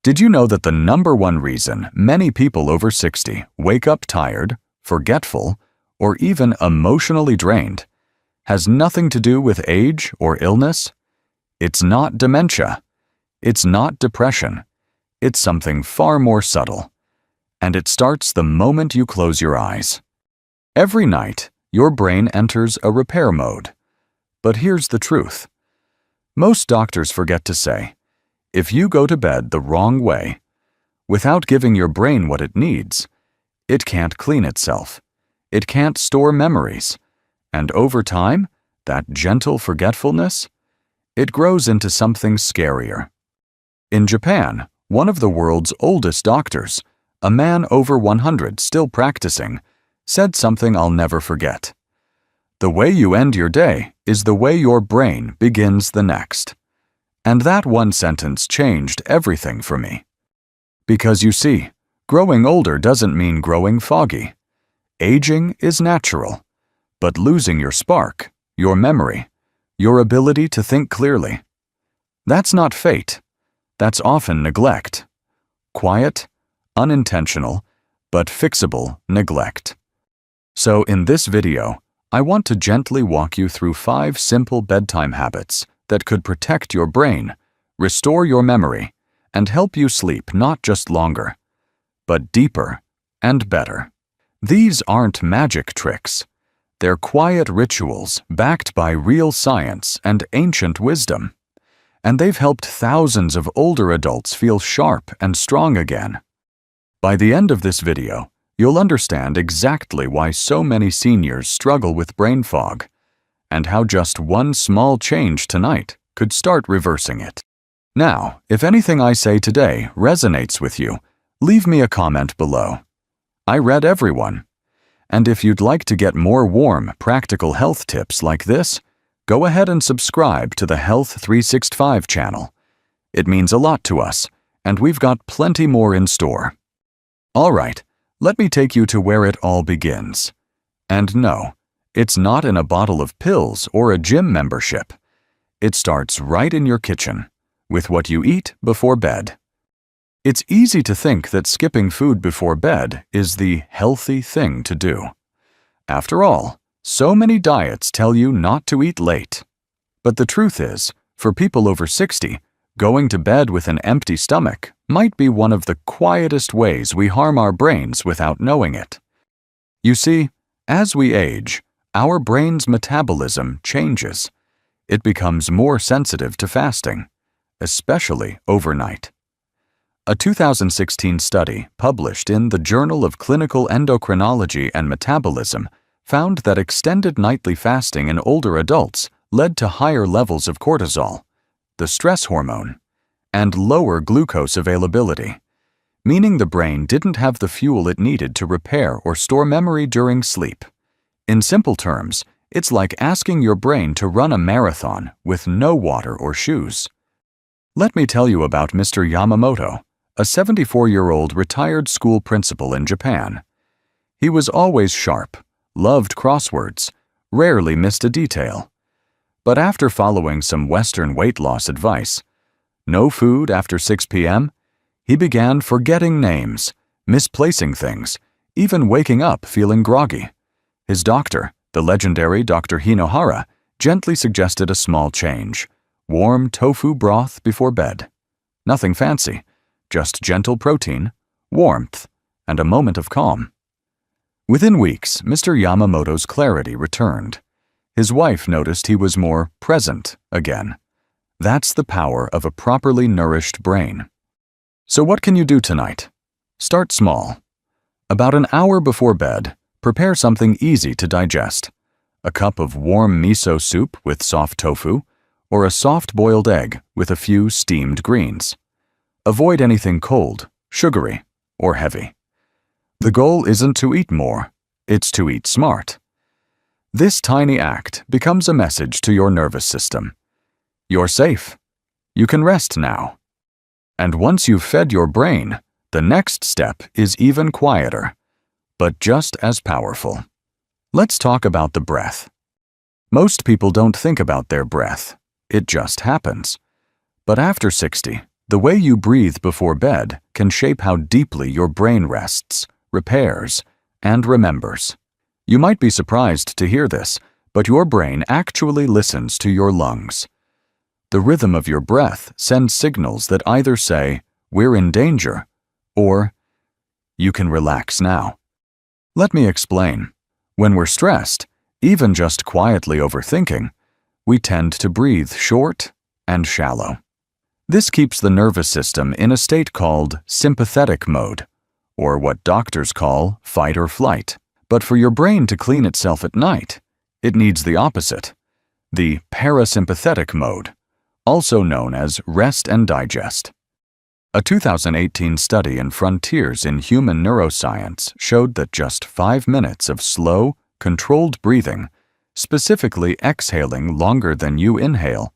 Did you know that the #1 reason many people over 60 wake up tired, forgetful, or even emotionally drained has nothing to do with age or illness? It's not dementia. It's not depression. It's something far more subtle. And it starts the moment you close your eyes. Every night, your brain enters a repair mode. But here's the truth. Most doctors forget to say, if you go to bed the wrong way, without giving your brain what it needs, it can't clean itself. It can't store memories. And over time, that gentle forgetfulness, it grows into something scarier. In Japan, one of the world's oldest doctors, a man over 100 still practicing, said something I'll never forget. The way you end your day is the way your brain begins the next. And that one sentence changed everything for me. Because you see, growing older doesn't mean growing foggy. Aging is natural, but losing your spark, your memory, your ability to think clearly, that's not fate. That's often neglect. Quiet, unintentional, but fixable neglect. So in this video, I want to gently walk you through 5 simple bedtime habits that could protect your brain, restore your memory, and help you sleep not just longer, but deeper and better. These aren't magic tricks. They're quiet rituals backed by real science and ancient wisdom. And they've helped thousands of older adults feel sharp and strong again. By the end of this video, you'll understand exactly why so many seniors struggle with brain fog, and how just one small change tonight could start reversing it. Now, if anything I say today resonates with you, leave me a comment below. I read everyone. And if you'd like to get more warm, practical health tips like this, go ahead and subscribe to the Health 365 channel. It means a lot to us, and we've got plenty more in store. All right, let me take you to where it all begins. And no, it's not in a bottle of pills or a gym membership. It starts right in your kitchen, with what you eat before bed. It's easy to think that skipping food before bed is the healthy thing to do. After all, so many diets tell you not to eat late. But the truth is, for people over 60, going to bed with an empty stomach might be one of the quietest ways we harm our brains without knowing it. You see, as we age, our brain's metabolism changes. It becomes more sensitive to fasting, especially overnight. A 2016 study published in the Journal of Clinical Endocrinology and Metabolism found that extended nightly fasting in older adults led to higher levels of cortisol, the stress hormone, and lower glucose availability, meaning the brain didn't have the fuel it needed to repair or store memory during sleep. In simple terms, it's like asking your brain to run a marathon with no water or shoes. Let me tell you about Mr. Yamamoto, a 74-year-old retired school principal in Japan. He was always sharp, loved crosswords, rarely missed a detail. But after following some Western weight loss advice, no food after 6 p.m., he began forgetting names, misplacing things, even waking up feeling groggy. His doctor, the legendary Dr. Hinohara, gently suggested a small change: warm tofu broth before bed. Nothing fancy, just gentle protein, warmth, and a moment of calm. Within weeks, Mr. Yamamoto's clarity returned. His wife noticed he was more present again. That's the power of a properly nourished brain. So what can you do tonight? Start small. About an hour before bed, prepare something easy to digest: a cup of warm miso soup with soft tofu, or a soft boiled egg with a few steamed greens. Avoid anything cold, sugary, or heavy. The goal isn't to eat more, it's to eat smart. This tiny act becomes a message to your nervous system. You're safe. You can rest now. And once you've fed your brain, the next step is even quieter, but just as powerful. Let's talk about the breath. Most people don't think about their breath. It just happens. But after 60, The way you breathe before bed can shape how deeply your brain rests, repairs, and remembers. You might be surprised to hear this, but your brain actually listens to your lungs. The rhythm of your breath sends signals that either say, "We're in danger," or "You can relax now." Let me explain. When we're stressed, even just quietly overthinking, we tend to breathe short and shallow. This keeps the nervous system in a state called sympathetic mode, or what doctors call fight or flight. But for your brain to clean itself at night, it needs the opposite, the parasympathetic mode, also known as rest and digest. A 2018 study in Frontiers in Human Neuroscience showed that just 5 minutes of slow, controlled breathing, specifically exhaling longer than you inhale,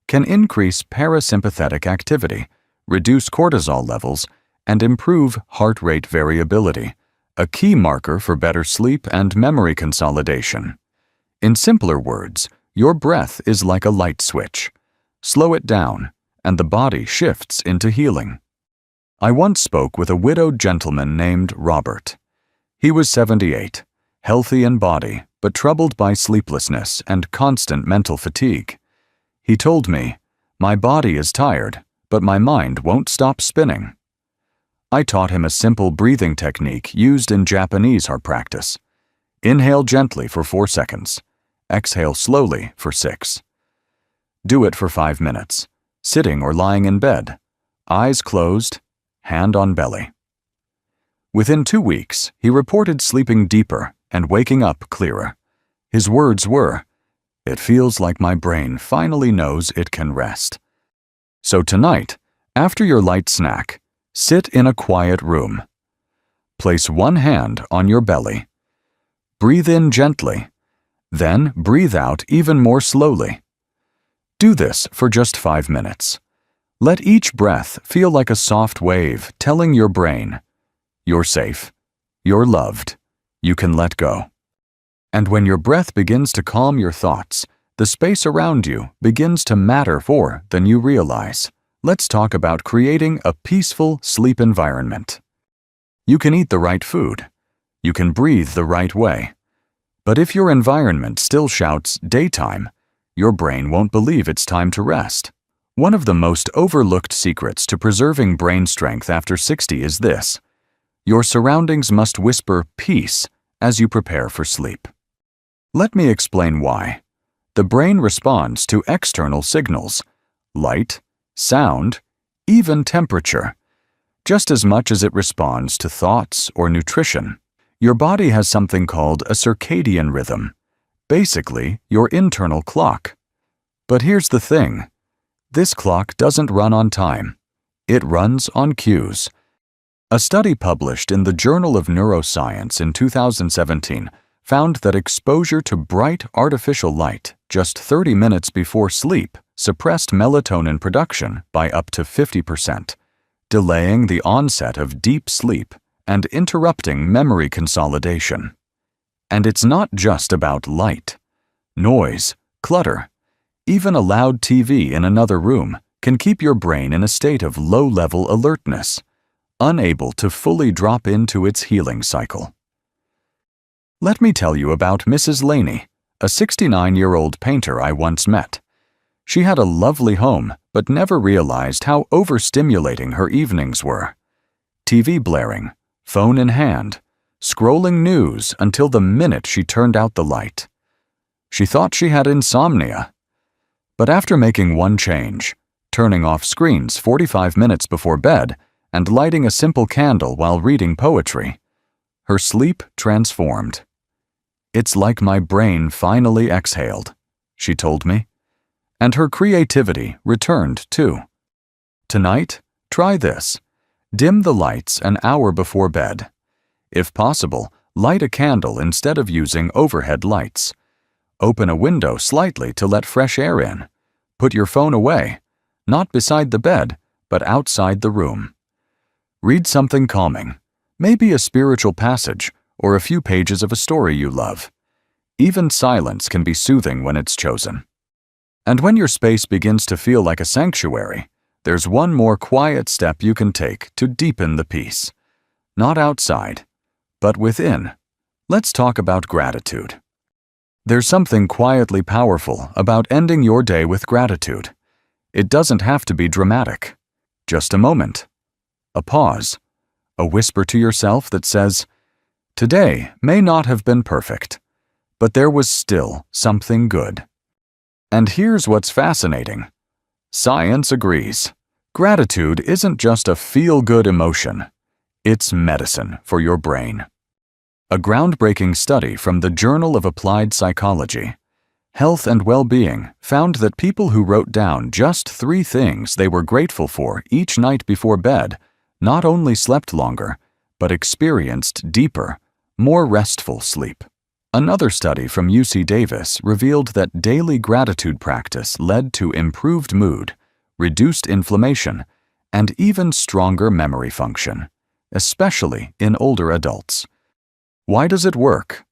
can increase parasympathetic activity, reduce cortisol levels, and improve heart rate variability, a key marker for better sleep and memory consolidation. In simpler words, your breath is like a light switch. Slow it down, and the body shifts into healing. I once spoke with a widowed gentleman named Robert. He was 78, healthy in body, but troubled by sleeplessness and constant mental fatigue. He told me, "My body is tired, but my mind won't stop spinning." I taught him a simple breathing technique used in Japanese heart practice. Inhale gently for 4 seconds. Exhale slowly for 6. Do it for 5 minutes, sitting or lying in bed, eyes closed, hand on belly. Within 2 weeks, he reported sleeping deeper and waking up clearer. His words were, "It feels like my brain finally knows it can rest." So tonight, after your light snack, sit in a quiet room. Place one hand on your belly. Breathe in gently, then breathe out even more slowly. Do this for just 5 minutes. Let each breath feel like a soft wave telling your brain, "You're safe, you're loved, you can let go." And when your breath begins to calm your thoughts, the space around you begins to matter more than you realize. Let's talk about creating a peaceful sleep environment. You can eat the right food. You can breathe the right way. But if your environment still shouts daytime, your brain won't believe it's time to rest. One of the most overlooked secrets to preserving brain strength after 60 is this: your surroundings must whisper peace as you prepare for sleep. Let me explain why. The brain responds to external signals, light, sound, even temperature, just as much as it responds to thoughts or nutrition. Your body has something called a circadian rhythm, basically your internal clock. But here's the thing. This clock doesn't run on time. It runs on cues. A study published in the Journal of Neuroscience in 2017 found that exposure to bright artificial light just 30 minutes before sleep suppressed melatonin production by up to 50%, delaying the onset of deep sleep and interrupting memory consolidation. And it's not just about light. Noise, clutter, even a loud TV in another room can keep your brain in a state of low-level alertness, unable to fully drop into its healing cycle. Let me tell you about Mrs. Laney, a 69-year-old painter I once met. She had a lovely home, but never realized how overstimulating her evenings were. TV blaring, phone in hand, scrolling news until the minute she turned out the light. She thought she had insomnia. But after making one change, turning off screens 45 minutes before bed and lighting a simple candle while reading poetry, her sleep transformed. "It's like my brain finally exhaled," she told me. And her creativity returned too. Tonight, try this. Dim the lights an hour before bed. If possible, light a candle instead of using overhead lights. Open a window slightly to let fresh air in. Put your phone away, not beside the bed, but outside the room. Read something calming, maybe a spiritual passage or a few pages of a story you love. Even silence can be soothing when it's chosen. And when your space begins to feel like a sanctuary, there's one more quiet step you can take to deepen the peace. Not outside, but within. Let's talk about gratitude. There's something quietly powerful about ending your day with gratitude. It doesn't have to be dramatic. Just a moment, a pause, a whisper to yourself that says, "Today may not have been perfect, but there was still something good." And here's what's fascinating. Science agrees. Gratitude isn't just a feel-good emotion. It's medicine for your brain. A groundbreaking study from the Journal of Applied Psychology, Health and Well-Being found that people who wrote down just 3 things they were grateful for each night before bed not only slept longer, but experienced deeper, more restful sleep. Another study from UC Davis revealed that daily gratitude practice led to improved mood, reduced inflammation, and even stronger memory function, especially in older adults. Why does it work?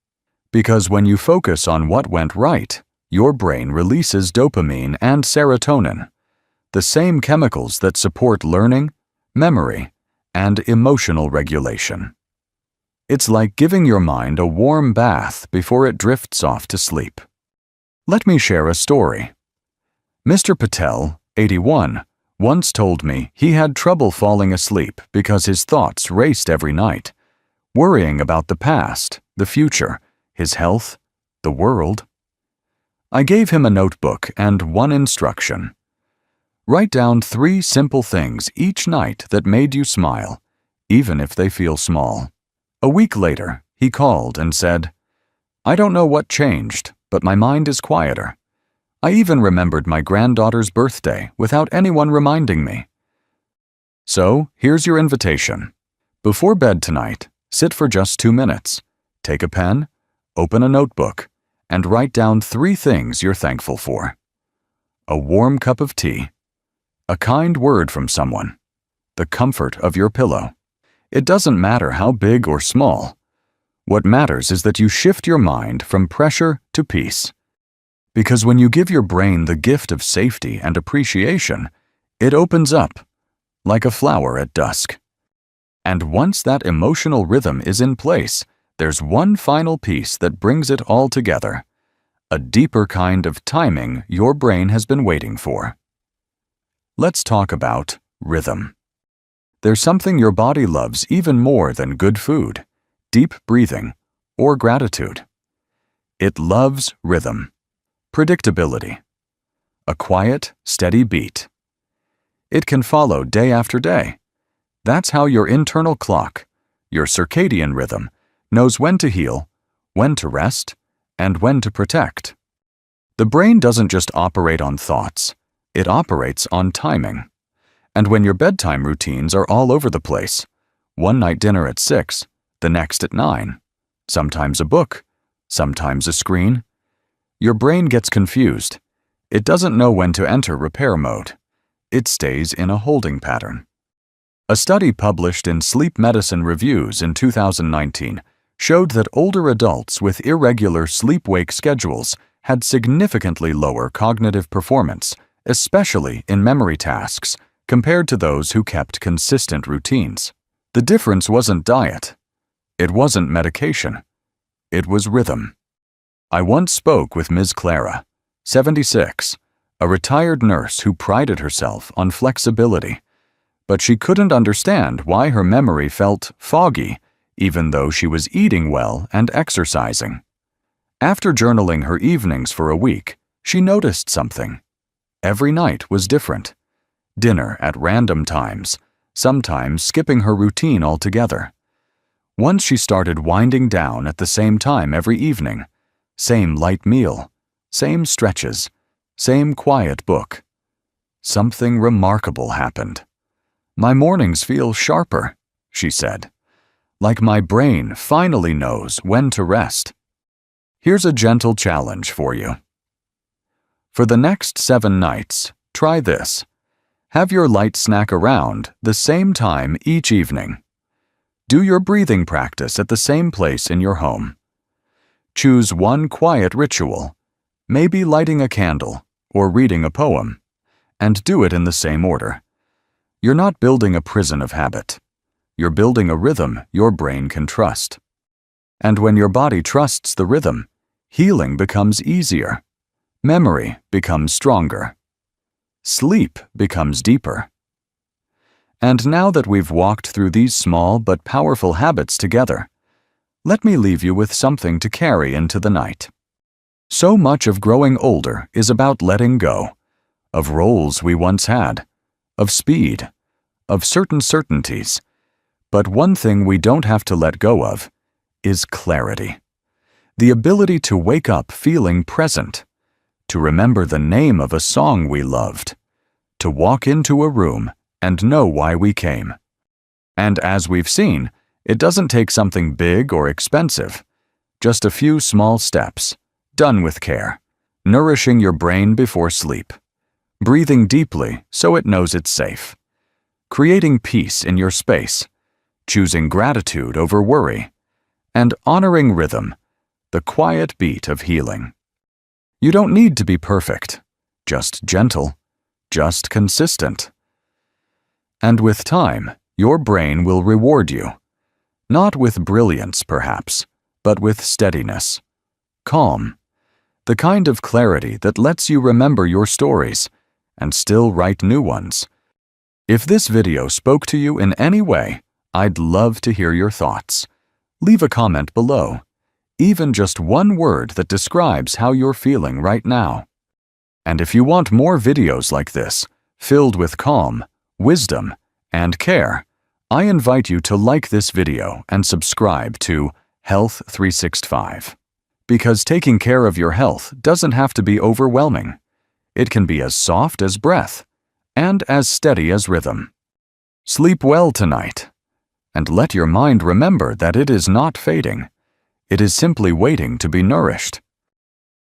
Because when you focus on what went right, your brain releases dopamine and serotonin, the same chemicals that support learning, memory, and emotional regulation. It's like giving your mind a warm bath before it drifts off to sleep. Let me share a story. Mr. Patel, 81, once told me he had trouble falling asleep because his thoughts raced every night, worrying about the past, the future, his health, the world. I gave him a notebook and one instruction. Write down 3 simple things each night that made you smile, even if they feel small. A week later, he called and said, "I don't know what changed, but my mind is quieter. I even remembered my granddaughter's birthday without anyone reminding me." So, here's your invitation. Before bed tonight, sit for just 2 minutes. Take a pen, open a notebook, and write down 3 things you're thankful for. A warm cup of tea, a kind word from someone, the comfort of your pillow. It doesn't matter how big or small. What matters is that you shift your mind from pressure to peace. Because when you give your brain the gift of safety and appreciation, it opens up, like a flower at dusk. And once that emotional rhythm is in place, there's one final piece that brings it all together. A deeper kind of timing your brain has been waiting for. Let's talk about rhythm. There's something your body loves even more than good food, deep breathing, or gratitude. It loves rhythm, predictability, a quiet, steady beat. It can follow day after day. That's how your internal clock, your circadian rhythm, knows when to heal, when to rest, and when to protect. The brain doesn't just operate on thoughts, it operates on timing. And when your bedtime routines are all over the place, one night dinner at 6, the next at 9, sometimes a book, sometimes a screen, your brain gets confused. It doesn't know when to enter repair mode. It stays in a holding pattern. A study published in Sleep Medicine Reviews in 2019 showed that older adults with irregular sleep-wake schedules had significantly lower cognitive performance, especially in memory tasks, compared to those who kept consistent routines. The difference wasn't diet. It wasn't medication. It was rhythm. I once spoke with Ms. Clara, 76, a retired nurse who prided herself on flexibility, but she couldn't understand why her memory felt foggy, even though she was eating well and exercising. After journaling her evenings for a week, she noticed something. Every night was different. Dinner at random times, sometimes skipping her routine altogether. Once she started winding down at the same time every evening, same light meal, same stretches, same quiet book. Something remarkable happened. "My mornings feel sharper," she said, "like my brain finally knows when to rest." Here's a gentle challenge for you. For the next 7 nights, try this. Have your light snack around the same time each evening. Do your breathing practice at the same place in your home. Choose one quiet ritual, maybe lighting a candle or reading a poem, and do it in the same order. You're not building a prison of habit. You're building a rhythm your brain can trust. And when your body trusts the rhythm, healing becomes easier. Memory becomes stronger. Sleep becomes deeper. And now that we've walked through these small but powerful habits together, let me leave you with something to carry into the night. So much of growing older is about letting go, of roles we once had, of speed, of certain certainties. But one thing we don't have to let go of is clarity. The ability to wake up feeling present, to remember the name of a song we loved, to walk into a room and know why we came. And as we've seen, it doesn't take something big or expensive, just a few small steps, done with care, nourishing your brain before sleep, breathing deeply so it knows it's safe, creating peace in your space, choosing gratitude over worry, and honoring rhythm, the quiet beat of healing. You don't need to be perfect, just gentle, just consistent. And with time, your brain will reward you, not with brilliance perhaps, but with steadiness, calm, the kind of clarity that lets you remember your stories and still write new ones. If this video spoke to you in any way, I'd love to hear your thoughts. Leave a comment below, even just one word that describes how you're feeling right now. And if you want more videos like this, filled with calm, wisdom, and care, I invite you to like this video and subscribe to Health 365. Because taking care of your health doesn't have to be overwhelming. It can be as soft as breath and as steady as rhythm. Sleep well tonight, and let your mind remember that it is not fading. It is simply waiting to be nourished.